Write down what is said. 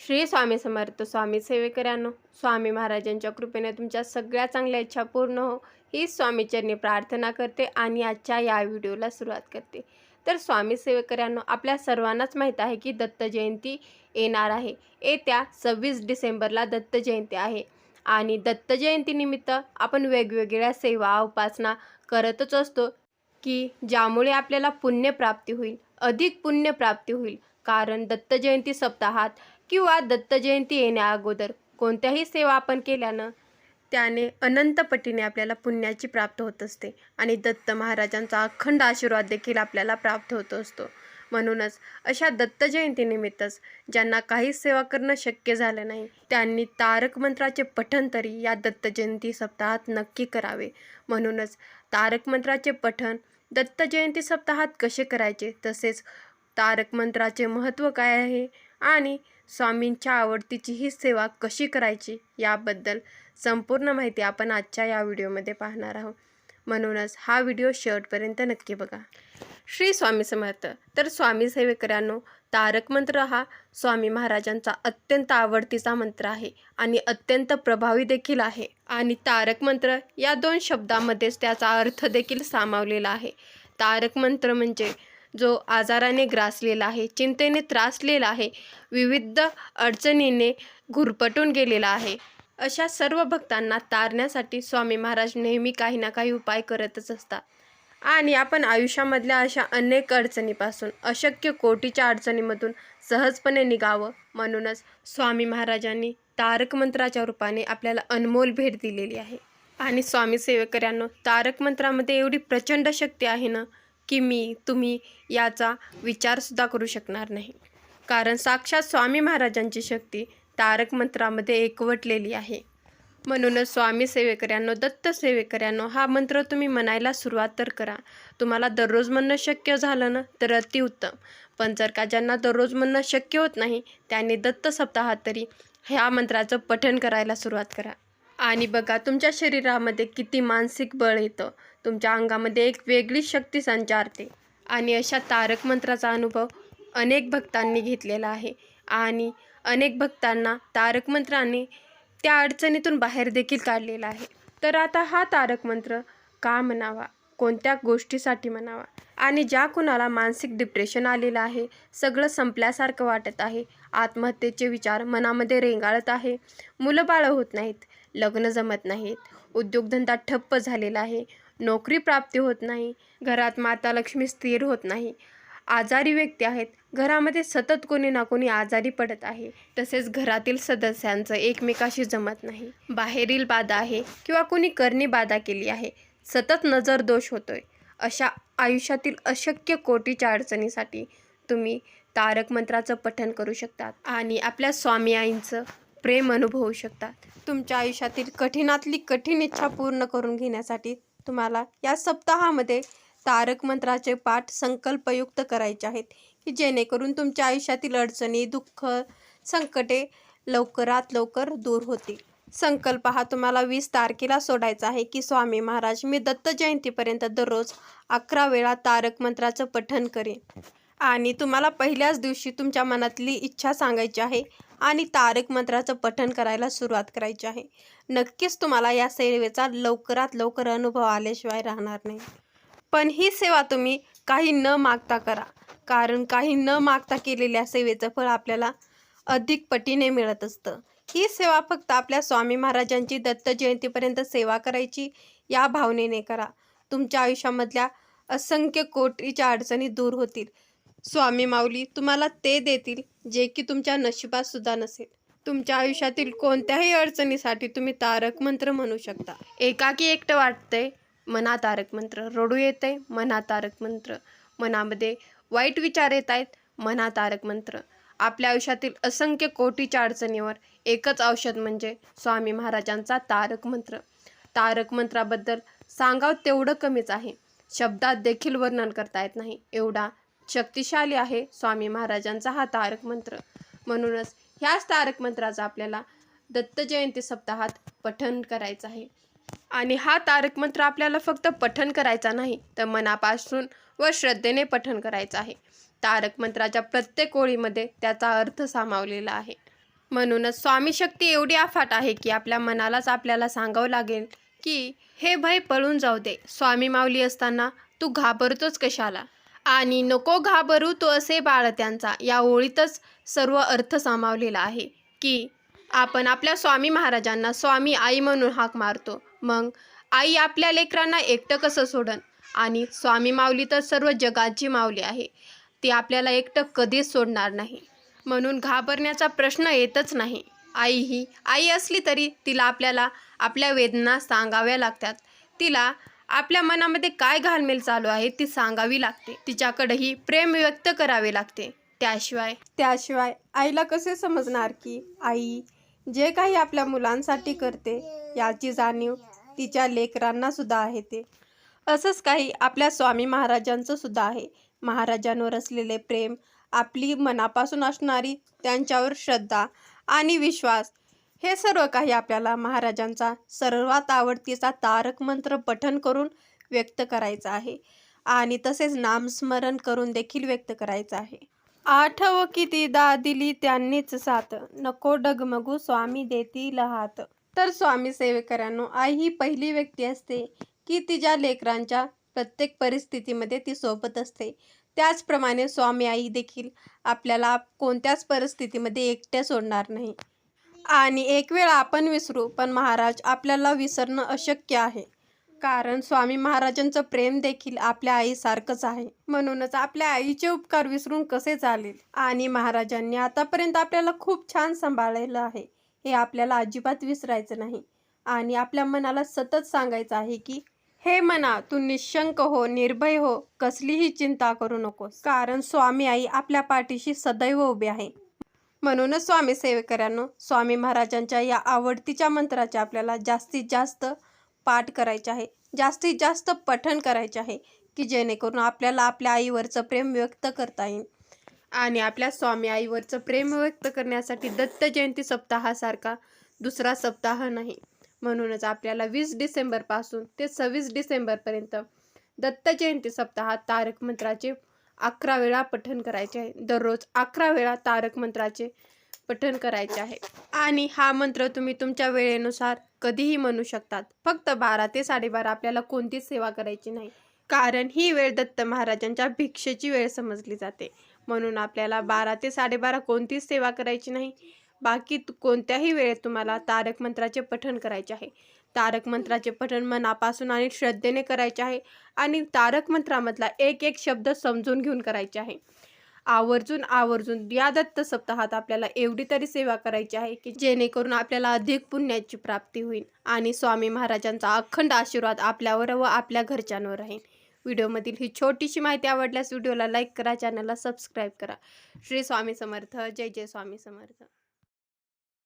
श्री स्वामी समर्थ स्वामी सेवेकरांनो, स्वामी महाराजांच्या कृपेने तुमच्या सगळ्या चांगल्या इच्छा पूर्ण हो ही स्वामीचरणी प्रार्थना करते आणि आजच्या या व्हिडिओला सुरुवात करते। तर स्वामी सेवेकरांनो, आपल्या सर्वांनाच माहीत आहे की दत्त जयंती येणार आहे। येत्या 26 डिसेंबरला दत्त जयंती आहे आणि दत्त जयंतीनिमित्त आपण वेगवेगळ्या सेवा उपासना करतच असतो की ज्यामुळे आपल्याला पुण्यप्राप्ती होईल, अधिक पुण्यप्राप्ती होईल। कारण दत्त जयंती सप्ताहात किंवा दत्त जयंती येण्या अगोदर कोणत्याही सेवा आपण केल्यानं त्याने अनंत पटीने आपल्याला पुण्याची प्राप्त होत असते आणि दत्त महाराजांचा अखंड आशीर्वाद देखील आपल्याला प्राप्त होत असतो। म्हणूनच अशा दत्त जयंतीनिमित्तच ज्यांना काही सेवा करणं शक्य झालं नाही त्यांनी तारक मंत्राचे पठण तरी या दत्त जयंती सप्ताहात नक्की करावे। म्हणूनच तारक मंत्राचे पठण दत्त जयंती सप्ताहात कसे करायचे, तसेच तारक मंत्राचे महत्त्व काय आहे आणि स्वामींच्या आवडतीची ही सेवा कशी करायची याबद्दल संपूर्ण माहिती आपण आजच्या या व्हिडिओमध्ये पाहणार आहोत। म्हणूनच हा व्हिडिओ शेवटपर्यंत नक्की बघा। श्री स्वामी समर्थ। तर स्वामी सेवेकरांनो, तारक मंत्र हा स्वामी महाराजांचा अत्यंत आवडतीचा मंत्र आहे आणि अत्यंत प्रभावी देखील आहे आणि तारक मंत्र या दोन शब्दामध्येच त्याचा अर्थ देखील सामावलेला आहे। तारक मंत्र म्हणजे जो आजाराने ग्रासलेला आहे, चिंतेने त्रासलेला आहे, विविध अडचणीने घुरपटून गेलेला आहे, अशा सर्व भक्तांना तारण्यासाठी स्वामी महाराज नेहमी काही ना काही उपाय करतच असतात आणि आपण आयुष्यामधल्या अशा अनेक अडचणीपासून, अशक्य कोटीच्या अडचणीमधून सहजपणे निघावं म्हणूनच स्वामी महाराजांनी तारक मंत्राच्या रूपाने आपल्याला अनमोल भेट दिलेली आहे। आणि स्वामी सेवेकरांनो, तारक मंत्रामध्ये एवढी प्रचंड शक्ती आहे ना की तुम्ही याचा विचारसुद्धा करू शकणार नाही। कारण साक्षात स्वामी महाराजांची शक्ती तारक मंत्रामध्ये एकवटलेली आहे। म्हणूनच स्वामी सेवेकरांनो, दत्त सेवेकरांनो, हा मंत्र तुम्ही म्हणायला सुरुवात तर करा। तुम्हाला दररोज म्हणणं शक्य झालं ना तर अतिउत्तम, पण जर का ज्यांना दररोज म्हणणं शक्य होत नाही त्यांनी दत्त सप्ताहात तरी ह्या मंत्राचं पठण करायला सुरुवात करा। आणि बघा, तुमच्या शरीरामध्ये किती मानसिक बळ येतं, तुमच्या अंगामध्ये एक वेगळी शक्ती संचारते आणि अशा तारक मंत्राचा अनुभव अनेक भक्तांनी घेतलेला आहे आणि अनेक भक्तांना तारक मंत्राने त्या अडचणीतून बाहेर देखील काढलेला आहे। तर आता हा तारक मंत्र का म्हणावा, कोणत्या गोष्टीसाठी म्हणावा आणि ज्या कुणाला मानसिक डिप्रेशन आलेलं आहे, सगळं संपल्यासारखं वाटत आहे, आत्महत्येचे विचार मनामध्ये रेंगाळत आहे, मुलं बाळं होत नाहीत, लग्न जमत नाहीत, उद्योगधंदा ठप्प झालेला आहे, नोकरी प्राप्ती होत नाही, घरात माता लक्ष्मी स्थिर होत नाही, आजारी व्यक्ती आहेत, घरामध्ये सतत कोणी ना कोणी आजारी पडत आहे, तसेच घरातील सदस्यांचं एकमेकाशी जमत नाही, बाहेरील बाधा आहे किंवा कोणी करणी बाधा केली आहे, सतत नजर दोष होतोय, अशा आयुष्यातील अशक्य कोटीच्या अडचणीसाठी तुम्ही तारक मंत्राचं पठण करू शकतात आणि आपल्या स्वामी आईंचं प्रेम अनुभवू शकतात। तुमच्या आयुष्यातील कठीणातली कठीण इच्छा पूर्ण करून घेण्यासाठी तुम्हाला या सप्ताहामध्ये तारक मंत्राचे पाठ संकल्पयुक्त करायचे आहेत की जेणेकरून तुमच्या आयुष्यातील अडचणी, दुःख, संकटे लवकरात लवकर दूर होतील। संकल्प हा तुम्हाला 20 तारखेला सोडायचा आहे की स्वामी महाराज, मी दत्त जयंतीपर्यंत दररोज 11 वेळा तारक मंत्राचं पठण करेन आणि तुम्हाला पहिल्याच दिवशी तुमच्या मनातली इच्छा सांगायची आहे आणि तारक मंत्राचं पठण करायला सुरुवात करायची आहे। नक्कीच तुम्हाला या सेवेचा लवकरात लवकर अनुभव आल्याशिवाय राहणार नाही। पण ही सेवा तुम्ही काही न मागता करा, कारण काही न मागता केलेल्या सेवेचं फळ आपल्याला अधिक पटीने मिळत असतं। ही सेवा फक्त आपल्या स्वामी महाराजांची दत्त जयंतीपर्यंत सेवा करायची या भावनेने करा। तुमच्या आयुष्यामधल्या असंख्य कोटीच्या अडचणी दूर होतील। स्वामी माऊली तुम्हाला ते देतील जे की तुमच्या नशिबात सुद्धा नसेल। तुमच्या आयुष्यातील कोणत्याही अडचणीसाठी तुम्ही तारक मंत्र म्हणू शकता। एकाकी एकटं वाटतंय, म्हणा तारक मंत्र, रडू येतंय, म्हणा तारक मंत्र, मनामध्ये वाईट विचार येत आहेत, म्हणा तारक मंत्र। आपल्या आयुष्यातील असंख्य कोटीच्या अडचणीवर एकच औषध म्हणजे स्वामी महाराजांचा तारक मंत्र। तारक मंत्राबद्दल सांगावं तेवढं कमीच आहे, शब्दात देखील वर्णन करता येत नाही, एवढा शक्तिशाली आहे स्वामी महाराजांचा हा तारक मंत्र। म्हणूनच ह्याच तारक मंत्राचा आपल्याला दत्त जयंती सप्ताहात पठण करायचं आहे आणि हा तारक मंत्र आपल्याला फक्त पठण करायचा नाही तर मनापासून व श्रद्धेने पठण करायचं आहे। तारक मंत्राच्या प्रत्येक ओळीमध्ये त्याचा अर्थ सामावलेला आहे। म्हणूनच स्वामी शक्ती एवढी अफाट आहे की आपल्या मनालाच आपल्याला सांगावं लागेल की हे भय पळून जाऊ दे. स्वामी माऊली असताना तू घाबरतोच कशाला? आणि नको घाबरू तू असे बाळ त्यांचा, या ओळीतच सर्व अर्थ सामावलेला आहे की आपण आपल्या स्वामी महाराजांना स्वामी आई म्हणून हाक मारतो. मग आई आपल्या लेकरांना एकटं कसं सोडन? आणि स्वामी माऊली तर सर्व जगाची माऊली आहे, ती आपल्याला एकटं कधीच सोडणार नाही. म्हणून घाबरण्याचा प्रश्न येतच नाही. आई ही आई असली तरी तिला आपल्याला आपल्या वेदना सांगाव्या लागतात. तिला आपल्या मनामध्ये काय घालमेल चालू आहे ती सांगावी लागते. तिच्याकडेही प्रेम व्यक्त करावे लागते. त्याशिवाय आईला कसे समजणार की आई जे काही आपल्या मुलांसाठी करते याची जाणीव तिच्या लेकरांना सुद्धा आहे. ते असंच काही आपल्या स्वामी महाराजांचं सुद्धा आहे. महाराजांवर असलेले प्रेम, आपली मनापासून असणारी त्यांच्यावर श्रद्धा आणि विश्वास, हे सर्व काही आपल्याला महाराजांचा सर्वात आवडतीचा तारक मंत्र पठण करून व्यक्त करायचा आहे आणि तसेच नामस्मरण करून देखील व्यक्त करायचं आहे. आठव कितीदा दिली त्यांनीच साथ, नको डगमगू स्वामी देतील हात. तर स्वामी सेवेकऱ्यांनो, आई ही पहिली व्यक्ती असते की तिच्या लेकरांच्या प्रत्येक परिस्थितीमध्ये ती सोबत असते. त्याचप्रमाणे स्वामी आई देखील आपल्याला कोणत्याच परिस्थितीमध्ये एकट्या सोडणार नाही. आणि एक वेळ आपण विसरू, पण महाराज आपल्याला विसरणं अशक्य आहे. कारण स्वामी महाराजांचं प्रेम देखील आपल्या आईसारखंच आहे. म्हणूनच आपल्या आईचे उपकार विसरून कसे चालेल? आणि महाराजांनी आतापर्यंत आपल्याला खूप छान सांभाळलेलं आहे, हे आपल्याला अजिबात विसरायचं नाही. आणि आपल्या मनाला सतत सांगायचं आहे की हे मना, तू निशंक हो, निर्भय हो, कसलीही चिंता करू नकोस, कारण स्वामी आई आपल्या पाठीशी सदैव उभी आहे. म्हणूनच स्वामी सेवेकऱ्यांनो, स्वामी महाराजांच्या या आवडतीच्या मंत्राचे आपल्याला जास्तीत जास्त पाठ करायचे आहे, जास्तीत जास्त पठण करायचे आहे की जेणेकरून आपल्याला आपल्या आईवरचं प्रेम व्यक्त करता येईल. आणि आपल्या स्वामी आईवरचं प्रेम व्यक्त करण्यासाठी दत्त जयंती सप्ताहासारखा दुसरा सप्ताह नाही. म्हणूनच आपल्याला 20 डिसेंबरपासून ते 26 डिसेंबरपर्यंत दत्त जयंती सप्ताहात तारक मंत्राचे 11 वेळा पठण करायचे आहे. दररोज 11 वेळा तारक मंत्राचे पठण करायचे आहे. आणि हा मंत्र तुम्ही तुमच्या वेळेनुसार कधीही म्हणू शकतात. फक्त 12 ते 12:30 आपल्याला कोणतीच सेवा करायची नाही, कारण ही वेळ दत्त महाराजांच्या भिक्षेची वेळ समजली जाते. म्हणून आपल्याला 12 ते 12:30 कोणतीच सेवा करायची नाही. बाकी कोणत्याही वेळेत तुम्हाला तारक मंत्राचे पठण करायचे आहे. तारक मंत्राचे पठण मनापासून आणि श्रद्धेने करायचे आहे आणि तारक मंत्रामधला एक एक शब्द समजून घेऊन करायचे आहे. आवर्जून या दत्त सप्ताहात आपल्याला एवढी तरी सेवा करायची आहे की जेणेकरून आपल्याला अधिक पुण्याची प्राप्ती होईल आणि स्वामी महाराजांचा अखंड आशीर्वाद आपल्यावर व आपल्या घरच्यांवर राहील. व्हिडिओमधील ही छोटीशी माहिती आवडल्यास व्हिडिओला लाईक करा, चॅनलला सबस्क्राईब करा. श्री स्वामी समर्थ. जय जय स्वामी समर्थ.